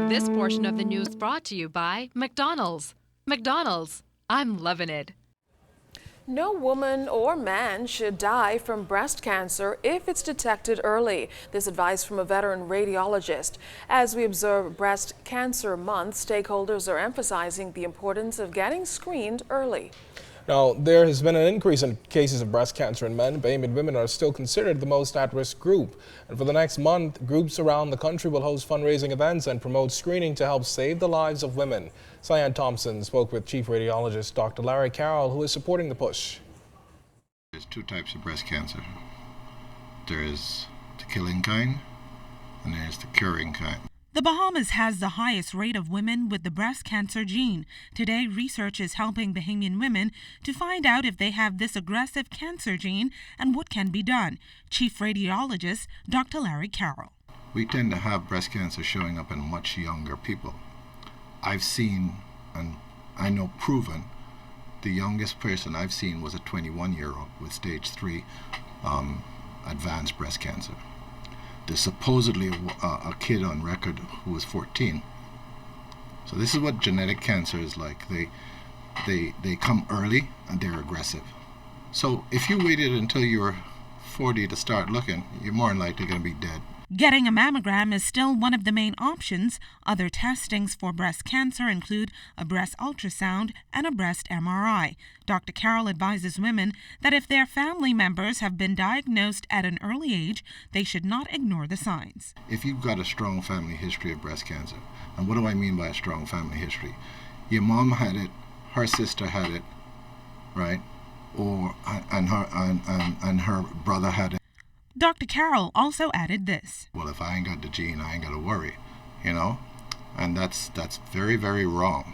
This portion of the news brought to you by McDonald's. McDonald's, I'm loving it. No woman or man should die from breast cancer if it's detected early. This advice from a veteran radiologist. As we observe Breast Cancer Month, stakeholders are emphasizing the importance of getting screened early. Now, there has been an increase in cases of breast cancer in men, but women are still considered the most at-risk group. And for the next month, groups around the country will host fundraising events and promote screening to help save the lives of women. Cyan Thompson spoke with Chief Radiologist Dr. Larry Carroll, who is supporting the push. There's two types of breast cancer. There's the killing kind, and there's the curing kind. The Bahamas has the highest rate of women with the breast cancer gene. Today, research is helping Bahamian women to find out if they have this aggressive cancer gene and what can be done. Chief Radiologist Dr. Larry Carroll. We tend to have breast cancer showing up in much younger people. I've seen, and I know proven, the youngest person I've seen was a 21-year-old with stage 3 advanced breast cancer. There's supposedly a kid on record who was 14. So this is what genetic cancer is like. They come early and they're aggressive. So if you waited until you were 40 to start looking, you're more than likely going to be dead. Getting a mammogram is still one of the main options. Other testings for breast cancer include a breast ultrasound and a breast MRI. Dr. Carroll advises women that if their family members have been diagnosed at an early age, they should not ignore the signs. If you've got a strong family history of breast cancer, and what do I mean by a strong family history? Your mom had it, her sister had it, right? And her brother had it. Dr. Carroll also added this. Well, if I ain't got the gene, I ain't got to worry, you know? And that's very, very wrong.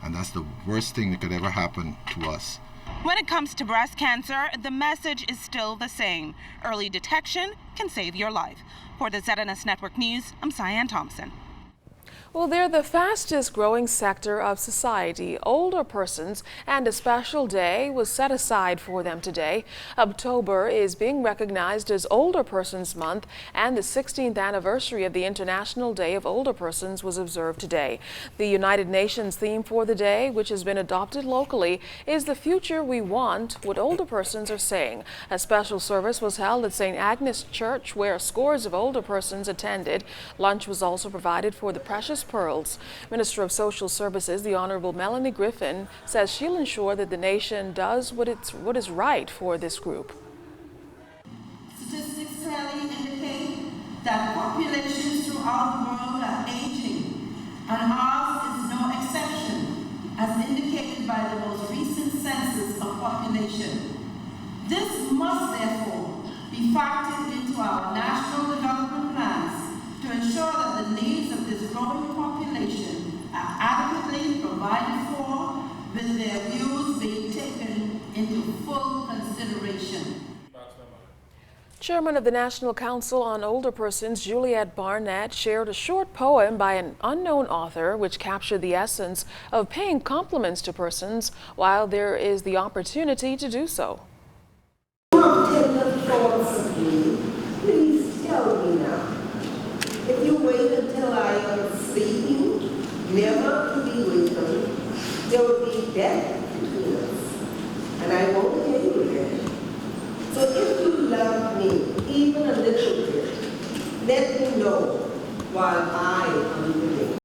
And that's the worst thing that could ever happen to us. When it comes to breast cancer, the message is still the same. Early detection can save your life. For the ZNS Network News, I'm Cyan Thompson. Well, they're the fastest growing sector of society, older persons, and a special day was set aside for them today. October is being recognized as Older Persons Month, and the 16th anniversary of the International Day of Older Persons was observed today. The United Nations theme for the day, which has been adopted locally, is "The Future We Want, What Older Persons Are Saying." A special service was held at St. Agnes Church, where scores of older persons attended. Lunch was also provided for the Precious Pearls. Minister of Social Services, the Honorable Melanie Griffin, says she'll ensure that the nation does what is right for this group. Statistics clearly indicate that populations throughout the world are aging, and ours is no exception, as indicated by the most recent census of population. This must therefore be factored into our national development plans to ensure that the needs of this growing population are adequately provided for, with their views being taken into full consideration. Chairman of the National Council on Older Persons, Juliette Barnett, shared a short poem by an unknown author which captured the essence of paying compliments to persons while there is the opportunity to do so. Tender thoughts of me, please tell me now. If you wait until I am sleeping, never to be wakened, there will be death between us, and I won't hear you again. So if you love me even a little bit, let me know while I am living.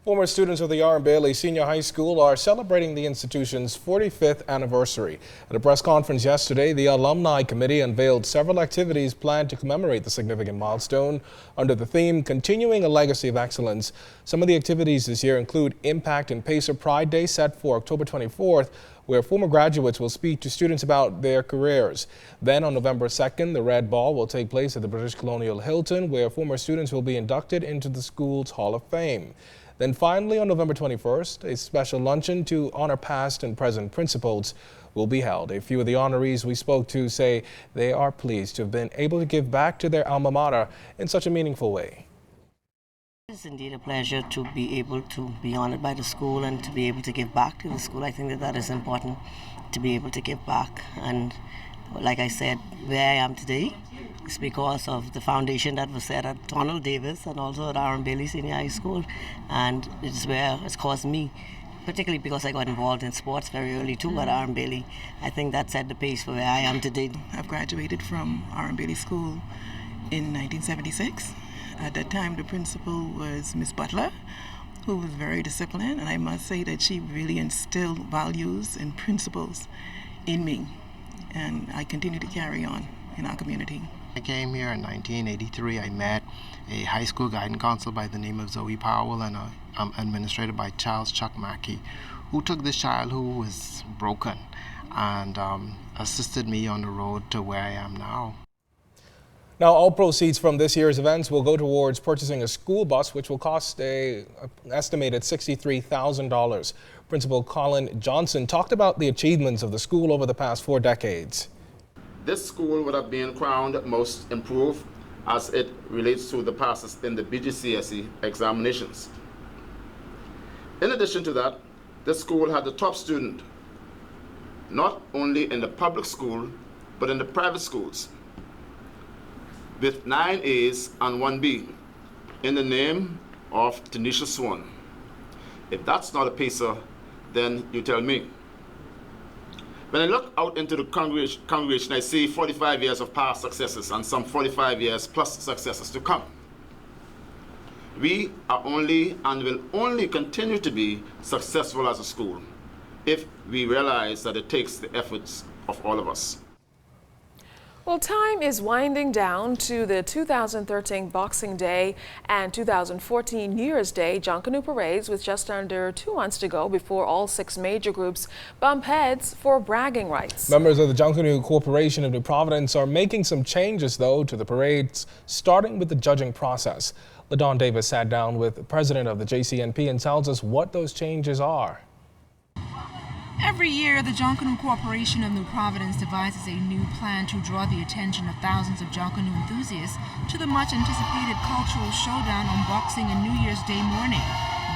Former students of the R. Bailey Senior High School are celebrating the institution's 45th anniversary. At a press conference yesterday, the Alumni Committee unveiled several activities planned to commemorate the significant milestone under the theme, Continuing a Legacy of Excellence. Some of the activities this year include Impact and Pacer Pride Day set for October 24th, where former graduates will speak to students about their careers. Then on November 2nd, the Red Ball will take place at the British Colonial Hilton, where former students will be inducted into the school's Hall of Fame. Then finally, on November 21st, a special luncheon to honor past and present principals will be held. A few of the honorees we spoke to say they are pleased to have been able to give back to their alma mater in such a meaningful way. It's indeed a pleasure to be able to be honored by the school and to be able to give back to the school. I think that is important, to be able to give back, and like I said, where I am today is because of the foundation that was set at Donald Davis and also at Aaron Bailey Senior High School, and it's where it's caused me, particularly because I got involved in sports very early too at Aaron Bailey. I think that set the pace for where I am today. I've graduated from Aaron Bailey School in 1976. At that time, the principal was Miss Butler, who was very disciplined, and I must say that she really instilled values and principles in me, and I continue to carry on in our community. I came here in 1983. I met a high school guidance counselor by the name of Zoe Powell and an administrator by Charles Chuck Mackey, who took this child who was broken and assisted me on the road to where I am now. Now, all proceeds from this year's events will go towards purchasing a school bus, which will cost an estimated $63,000. Principal Colin Johnson talked about the achievements of the school over the past 4 decades. This school would have been crowned most improved as it relates to the passes in the BGCSE examinations. In addition to that, this school had the top student, not only in the public school, but in the private schools, with 9 A's and 1 B in the name of Tanisha Swan. If that's not a pacer, then you tell me. When I look out into the congregation, I see 45 years of past successes and some 45 years plus successes to come. We are only and will only continue to be successful as a school if we realize that it takes the efforts of all of us. Well, time is winding down to the 2013 Boxing Day and 2014 New Year's Day Junkanoo Parades, with just under 2 months to go before all 6 major groups bump heads for bragging rights. Members of the Junkanoo Corporation of New Providence are making some changes, though, to the parades, starting with the judging process. LaDon Davis sat down with the president of the JCNP and tells us what those changes are. Every year, the Junkanoo Corporation of New Providence devises a new plan to draw the attention of thousands of Junkanoo enthusiasts to the much-anticipated cultural showdown on Boxing and New Year's Day morning.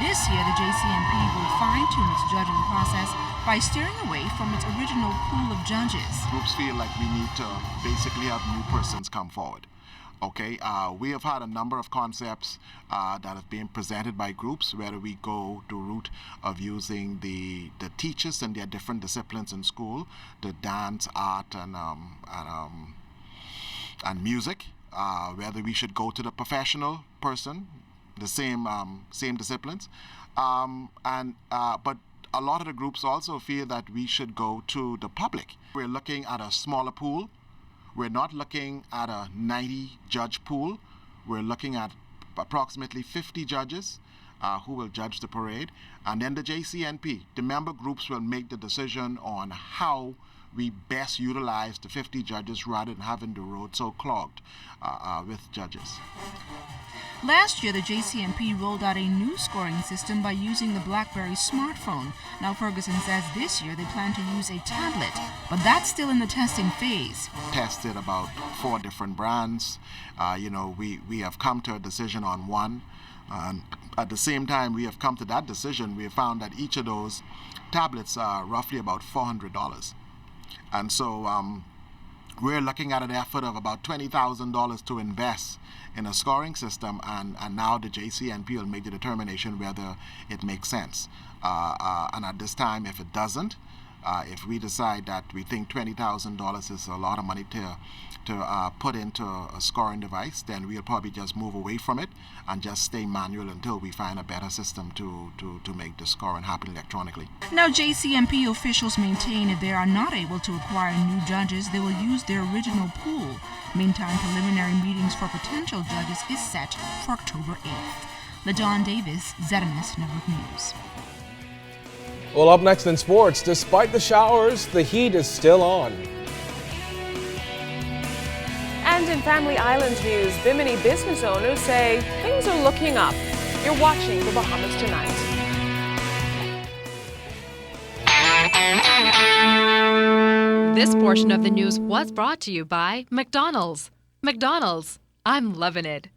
This year, the JCNP will fine-tune its judging process by steering away from its original pool of judges. Groups feel like we need to basically have new persons come forward. Okay, we have had a number of concepts that have been presented by groups, whether we go the route of using the teachers and their different disciplines in school, the dance, art, and music, whether we should go to the professional person, the same disciplines, but a lot of the groups also feel that we should go to the public. We're looking at a smaller pool. We're not looking at a 90-judge pool. We're looking at approximately 50 judges who will judge the parade. And then the JCNP, the member groups, will make the decision on how we best utilize the 50 judges rather than having the road so clogged with judges. Last year, the JCNP rolled out a new scoring system by using the BlackBerry smartphone. Now, Ferguson says this year they plan to use a tablet, but that's still in the testing phase. Tested about 4 different brands. We have come to a decision on one. And at the same time we have come to that decision, we have found that each of those tablets are roughly about $400. And so we're looking at an effort of about $20,000 to invest in a scoring system, and now the JCNP will make the determination whether it makes sense. And at this time, if it doesn't, if we decide that we think $20,000 is a lot of money to put into a scoring device, then we'll probably just move away from it and just stay manual until we find a better system to make the scoring happen electronically. Now, JCNP officials maintain if they are not able to acquire new judges, they will use their original pool. Meantime, preliminary meetings for potential judges is set for October 8th. LaDon Davis, ZNS Network News. Well, up next in sports, despite the showers, the heat is still on. And in Family Island news, Bimini business owners say things are looking up. You're watching The Bahamas Tonight. This portion of the news was brought to you by McDonald's. McDonald's, I'm loving it.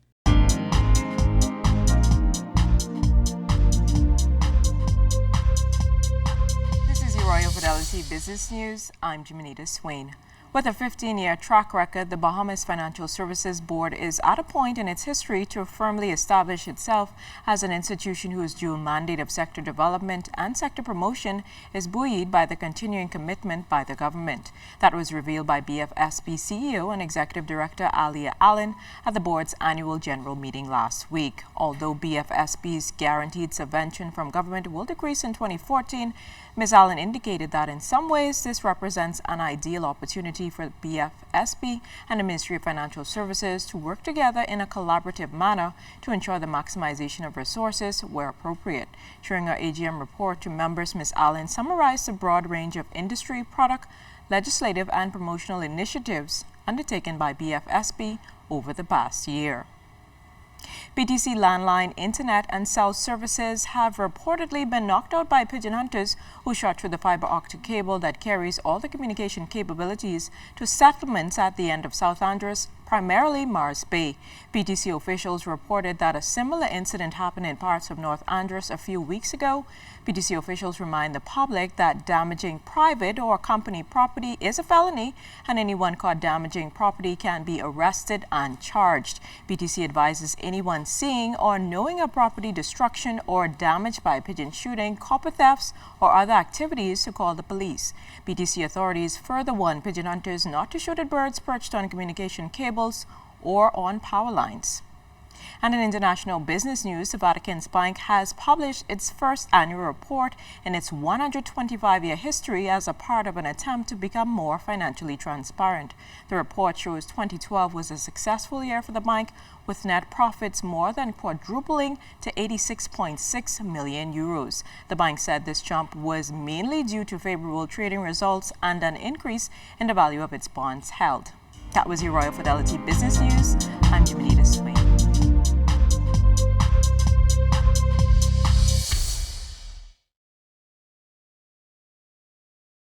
This is your Royal Fidelity Business News. I'm Jimenita Swain. With a 15-year track record, the Bahamas Financial Services Board is at a point in its history to firmly establish itself as an institution whose dual mandate of sector development and sector promotion is buoyed by the continuing commitment by the government. That was revealed by BFSB CEO and Executive Director Alia Allen at the board's annual general meeting last week. Although BFSB's guaranteed subvention from government will decrease in 2014, Ms. Allen indicated that in some ways this represents an ideal opportunity for BFSB and the Ministry of Financial Services to work together in a collaborative manner to ensure the maximization of resources where appropriate. During her AGM report to members, Ms. Allen summarized the broad range of industry, product, legislative and promotional initiatives undertaken by BFSB over the past year. PTC landline, internet and cell services have reportedly been knocked out by pigeon hunters who shot through the fiber optic cable that carries all the communication capabilities to settlements at the end of South Andros, primarily Mars Bay. PTC officials reported that a similar incident happened in parts of North Andros a few weeks ago. PTC officials remind the public that damaging private or company property is a felony, and anyone caught damaging property can be arrested and charged. PTC advises anyone seeing or knowing of property destruction or damage by pigeon shooting, copper thefts, or other activities to call the police. PTC authorities further warn pigeon hunters not to shoot at birds perched on communication cables or on power lines. And in international business news, the Vatican's bank has published its first annual report in its 125-year history as a part of an attempt to become more financially transparent. The report shows 2012 was a successful year for the bank, with net profits more than quadrupling to 86.6 million euros. The bank said this jump was mainly due to favorable trading results and an increase in the value of its bonds held. That was your Royal Fidelity Business News.